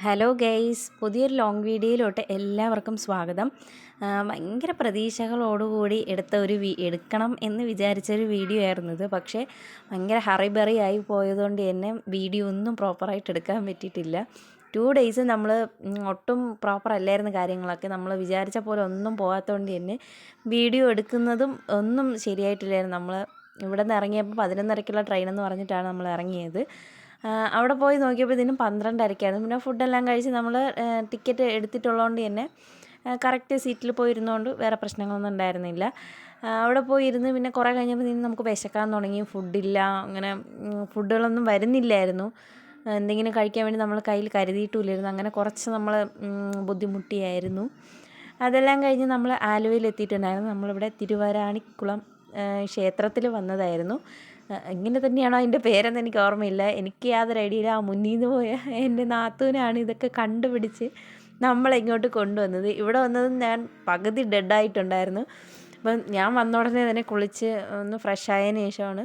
Hello guys, പുതിയൊരു long വീഡിയോയിലോട്ട് എല്ലാവർക്കും സ്വാഗതം. ഭയങ്കര പ്രതീക്ഷകളോടുകൂടി എടുക്കണം എന്ന് വിചാരിച്ചൊരു വീഡിയോ ആയിരുന്നു ഇത്. പക്ഷേ ഭയങ്കര ഹറിബറി ആയി പോയതുകൊണ്ട് തന്നെ വീഡിയോ ഒന്നും പ്രോപ്പറായിട്ട് എടുക്കാൻ പറ്റിയിട്ടില്ല. 2 ഡേയ്സ് നമ്മൾ ഒട്ടും പ്രോപ്പർ അല്ലായിരുന്നു കാര്യങ്ങളൊക്കെ. നമ്മൾ വിചാരിച്ച പോലെ ഒന്നും പോകാത്തതുകൊണ്ട് തന്നെ വീഡിയോ എടുക്കുന്നതും ഒന്നും ശരിയായിട്ടില്ലായിരുന്നു. നമ്മൾ ഇവിടെ നിന്ന് ഇറങ്ങിയപ്പോൾ 11:30-ക്കുള്ള ട്രെയിനെന്ന് പറഞ്ഞിട്ടാണ് നമ്മൾ ഇറങ്ങിയത്. അവിടെ പോയി നോക്കിയപ്പോൾ ഇതിനും 12:30-ക്കായിരുന്നു. പിന്നെ ഫുഡെല്ലാം കഴിച്ച് നമ്മൾ ടിക്കറ്റ് എടുത്തിട്ടുള്ളതുകൊണ്ട് തന്നെ കറക്റ്റ് സീറ്റിൽ പോയി ഇരുന്നുകൊണ്ട് വേറെ പ്രശ്നങ്ങളൊന്നും ഉണ്ടായിരുന്നില്ല. അവിടെ പോയി ഇരുന്ന് പിന്നെ കുറേ കഴിഞ്ഞപ്പോൾ നമുക്ക് വിശക്കാൻ തുടങ്ങി. ഫുഡില്ല, അങ്ങനെ ഫുഡുകളൊന്നും വരുന്നില്ലായിരുന്നു. എന്തെങ്കിലും കഴിക്കാൻ വേണ്ടി നമ്മൾ കയ്യിൽ കരുതിയിട്ടുമില്ലായിരുന്നു. അങ്ങനെ കുറച്ച് നമ്മൾ ബുദ്ധിമുട്ടിയായിരുന്നു. അതെല്ലാം കഴിഞ്ഞ് നമ്മൾ ആലുവയിൽ എത്തിയിട്ടുണ്ടായിരുന്നു. നമ്മളിവിടെ തിരുവരാണിക്കുളം ക്ഷേത്രത്തിൽ വന്നതായിരുന്നു. ഇങ്ങനെ തന്നെയാണോ അതിൻ്റെ പേരെന്ന് എനിക്ക് ഓർമ്മയില്ല. എനിക്ക് യാതൊരു ഐഡിയ ഇല്ല. ആ മുന്നിൽ നിന്ന് പോയ എൻ്റെ നാത്തൂനാണ് ഇതൊക്കെ കണ്ടുപിടിച്ച് നമ്മളിങ്ങോട്ട് കൊണ്ടുവന്നത്. ഇവിടെ വന്നതും ഞാൻ പകുതി ഡെഡായിട്ടുണ്ടായിരുന്നു. അപ്പം ഞാൻ വന്ന ഉടനെ തന്നെ കുളിച്ച് ഒന്ന് ഫ്രഷ് ആയതിന് ശേഷമാണ്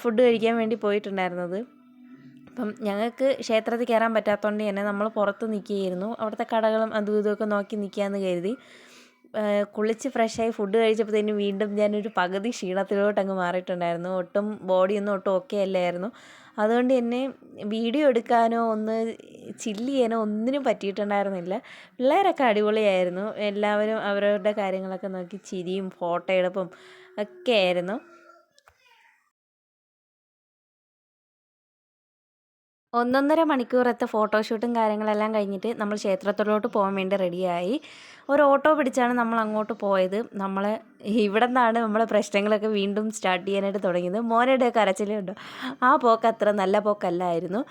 ഫുഡ് കഴിക്കാൻ വേണ്ടി പോയിട്ടുണ്ടായിരുന്നത്. അപ്പം ഞങ്ങൾക്ക് ക്ഷേത്രത്തിൽ കയറാൻ പറ്റാത്തതുകൊണ്ട് തന്നെ നമ്മൾ പുറത്ത് നിൽക്കുകയായിരുന്നു. അവിടുത്തെ കടകളും അതും ഇതുമൊക്കെ നോക്കി നിൽക്കാമെന്ന് കരുതി കുളിച്ച് ഫ്രഷായി ഫുഡ് കഴിച്ചപ്പോഴത്തേനും വീണ്ടും ഞാനൊരു പകുതി ക്ഷീണത്തിലോട്ടങ്ങ് മാറിയിട്ടുണ്ടായിരുന്നു. ഒട്ടും ബോഡിയൊന്നും ഒട്ടും ഓക്കെ അല്ലായിരുന്നു. അതുകൊണ്ട് തന്നെ വീഡിയോ എടുക്കാനോ ഒന്ന് ചില്ല് ചെയ്യാനോ ഒന്നിനും പറ്റിയിട്ടുണ്ടായിരുന്നില്ല. പിള്ളേരൊക്കെ അടിപൊളിയായിരുന്നു. എല്ലാവരും അവരവരുടെ കാര്യങ്ങളൊക്കെ നോക്കി ചിരിയും ഫോട്ടോ എടുപ്പും ഒക്കെ ആയിരുന്നു. 1.5 മണിക്കൂറത്തെ ഫോട്ടോഷൂട്ടും കാര്യങ്ങളെല്ലാം കഴിഞ്ഞിട്ട് നമ്മൾ ക്ഷേത്രത്തിലോട്ട് പോകാൻ വേണ്ടി റെഡിയായി. ഒരു ഓട്ടോ പിടിച്ചാണ് നമ്മൾ അങ്ങോട്ട് പോയത്. ഇവിടെ നിന്നാണ് നമ്മളെ പ്രശ്നങ്ങളൊക്കെ വീണ്ടും സ്റ്റാർട്ട് ചെയ്യാനായിട്ട് തുടങ്ങിയത്. മോനുടെ കരച്ചിലുണ്ടോ, ആ പോക്ക് അത്ര നല്ല പോക്കല്ലായിരുന്നു.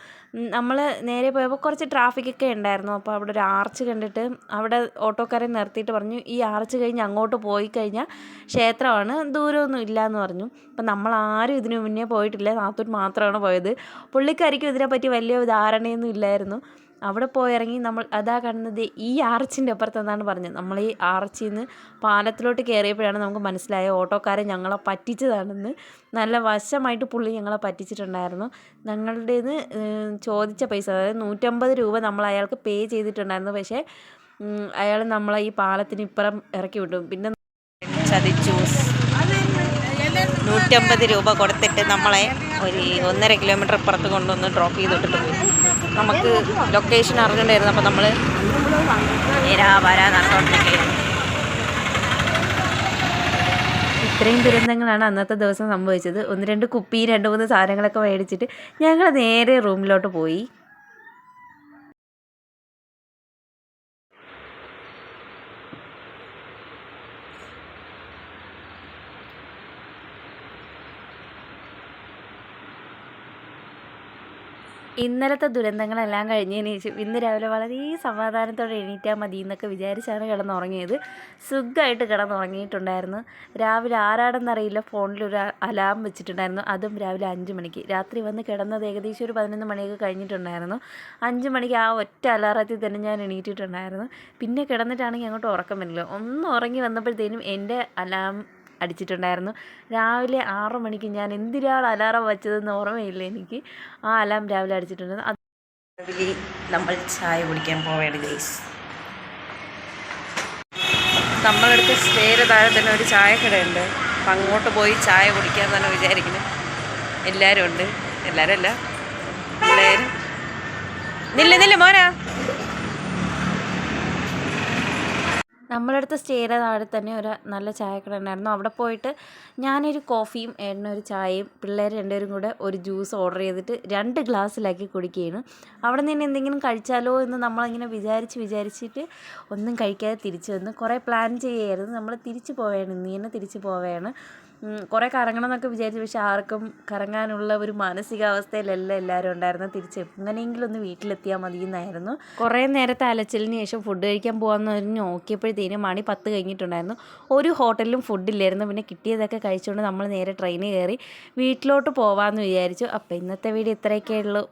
നമ്മൾ നേരെ പോയപ്പോൾ കുറച്ച് ട്രാഫിക്കൊക്കെ ഉണ്ടായിരുന്നു. അപ്പോൾ അവിടെ ഒരു ആർച്ച് കണ്ടിട്ട് അവിടെ ഓട്ടോക്കാരെ നിർത്തിയിട്ട് പറഞ്ഞു, ഈ ആർച്ച് കഴിഞ്ഞ് അങ്ങോട്ട് പോയി കഴിഞ്ഞാൽ ക്ഷേത്രമാണ്, ദൂരമൊന്നും ഇല്ല എന്ന് പറഞ്ഞു. അപ്പം നമ്മളാരും ഇതിനു മുന്നേ പോയിട്ടില്ല, നാത്തൂൻ മാത്രമാണ് പോയത്. പുള്ളിക്കാരിക്കും ഇതിനെപ്പറ്റി വലിയ ധാരണയൊന്നും ഇല്ലായിരുന്നു. അവിടെ പോയിറങ്ങി നമ്മൾ അതാ കാണുന്നത് ഈ ആർച്ചിൻ്റെ അപ്പുറത്തെന്നാണ് പറഞ്ഞത്. നമ്മൾ ഈ ആർച്ചിൽ നിന്ന് പാലത്തിലോട്ട് കയറിയപ്പോഴാണ് നമുക്ക് മനസ്സിലായ ഓട്ടോക്കാരെ ഞങ്ങളെ പറ്റിച്ചതാണെന്ന്. നല്ല വശമായിട്ട് പുള്ളി ഞങ്ങളെ പറ്റിച്ചിട്ടുണ്ടായിരുന്നു. ഞങ്ങളുടേന്ന് ചോദിച്ച പൈസ, അതായത് 150 രൂപ നമ്മൾ അയാൾക്ക് പേ ചെയ്തിട്ടുണ്ടായിരുന്നു. പക്ഷേ അയാൾ നമ്മളെ ഈ പാലത്തിന് ഇപ്പുറം ഇറക്കി വിട്ടു. പിന്നെ ചതിച്ചു. 150 രൂപ കൊടുത്തിട്ട് നമ്മളെ ഒരു 1.5 കിലോമീറ്റർ ഇപ്പുറത്ത് കൊണ്ടുവന്ന് ഡ്രോപ്പ് ചെയ്തിട്ട് പോയി. നമുക്ക് ലൊക്കേഷൻ അറിഞ്ഞിട്ടുണ്ടായിരുന്നു. അപ്പോൾ നമ്മൾ വരാൻ നടന്നുകൊണ്ടിരിക്കുകയായിരുന്നു. ഇത്രയും ദുരന്തങ്ങളാണ് അന്നത്തെ ദിവസം സംഭവിച്ചത്. 1-2 കുപ്പി 2-3 സാധനങ്ങളൊക്കെ മേടിച്ചിട്ട് ഞങ്ങൾ നേരെ റൂമിലോട്ട് പോയി. ഇന്നലത്തെ ദുരന്തങ്ങളെല്ലാം കഴിഞ്ഞതിന് ശേഷം ഇന്ന് രാവിലെ വളരെ സമാധാനത്തോടെ എണീറ്റാൽ മതി എന്നൊക്കെ വിചാരിച്ചാണ് കിടന്നുറങ്ങിയത്. സുഖമായിട്ട് കിടന്നുറങ്ങിയിട്ടുണ്ടായിരുന്നു. രാവിലെ ആരാടെന്നറിയില്ല ഫോണിലൊരു അലാം വെച്ചിട്ടുണ്ടായിരുന്നു. അതും രാവിലെ 5 മണിക്ക്. രാത്രി വന്ന് കിടന്നത് ഏകദേശം ഒരു 11 മണിയൊക്കെ കഴിഞ്ഞിട്ടുണ്ടായിരുന്നു. 5 മണിക്ക് ആ ഒറ്റ അലാറത്തിൽ തന്നെ ഞാൻ എണീറ്റിട്ടുണ്ടായിരുന്നു. പിന്നെ കിടന്നിട്ടാണെങ്കിൽ അങ്ങോട്ട് ഉറക്കം വരില്ല. ഒന്ന് ഉറങ്ങി വന്നപ്പോഴത്തേനും എൻ്റെ അലാം അടിച്ചിട്ടുണ്ടായിരുന്നു. രാവിലെ 6 മണിക്ക് ഞാൻ എന്തിനാണ് അലാറം വെച്ചതെന്ന് ഓർമ്മയില്ല എനിക്ക്. ആ അലാം രാവിലെ അടിച്ചിട്ടുണ്ടായിരുന്നു. അതിൽ നമ്മൾ ചായ കുടിക്കാൻ പോവുകയാണ് ഗൈസ്. നമ്മളടുത്ത് സ്റ്റേയുടെ താഴെ തന്നെ ഒരു ചായക്കടയുണ്ട്. അപ്പം അങ്ങോട്ട് പോയി ചായ കുടിക്കാൻ തന്നെ വിചാരിക്കുന്നു. എല്ലാവരും ഉണ്ട്, എല്ലാവരും അല്ല, എല്ലാവരും നില്ല മോനാ. നമ്മളടുത്ത് സ്റ്റേയുടെ താഴെ തന്നെ ഒരു നല്ല ചായക്കട ഉണ്ടായിരുന്നു. അവിടെ പോയിട്ട് ഞാനൊരു കോഫിയും ഏട്ടനൊരു ചായയും പിള്ളേർ 2 പേരും കൂടെ ഒരു ജ്യൂസ് ഓർഡർ ചെയ്തിട്ട് 2 ഗ്ലാസ്സിലാക്കി കുടിക്കുകയാണ്. അവിടെ നിന്ന് എന്തെങ്കിലും കഴിച്ചാലോ എന്ന് നമ്മളിങ്ങനെ വിചാരിച്ചിട്ട് ഒന്നും കഴിക്കാതെ തിരിച്ചു വന്ന് കുറേ പ്ലാൻ ചെയ്യുമായിരുന്നു. നമ്മൾ തിരിച്ചു പോവുകയാണ്, ഇന്ന് തന്നെ തിരിച്ചു പോവുകയാണ്. കുറേ കറങ്ങണം എന്നൊക്കെ വിചാരിച്ചു. പക്ഷെ ആർക്കും കറങ്ങാനുള്ള ഒരു മാനസികാവസ്ഥയിലല്ല എല്ലാവരും ഉണ്ടായിരുന്നു. തിരിച്ച് എങ്ങനെയെങ്കിലും ഒന്ന് വീട്ടിലെത്തിയാൽ മതി എന്നായിരുന്നു. കുറേ നേരത്തെ അലച്ചിലിന് ശേഷം ഫുഡ് കഴിക്കാൻ പോകാമെന്ന് പറഞ്ഞ് നോക്കിയപ്പോഴത്തേനും മണി 10 കഴിഞ്ഞിട്ടുണ്ടായിരുന്നു. ഒരു ഹോട്ടലിലും ഫുഡില്ലായിരുന്നു. പിന്നെ കിട്ടിയതൊക്കെ കഴിച്ചുകൊണ്ട് നമ്മൾ നേരെ ട്രെയിനിൽ കയറി വീട്ടിലോട്ട് പോകാമെന്ന് വിചാരിച്ചു. അപ്പോൾ ഇന്നത്തെ വീഡിയോ ഇത്രയൊക്കെ ഉള്ളൂ.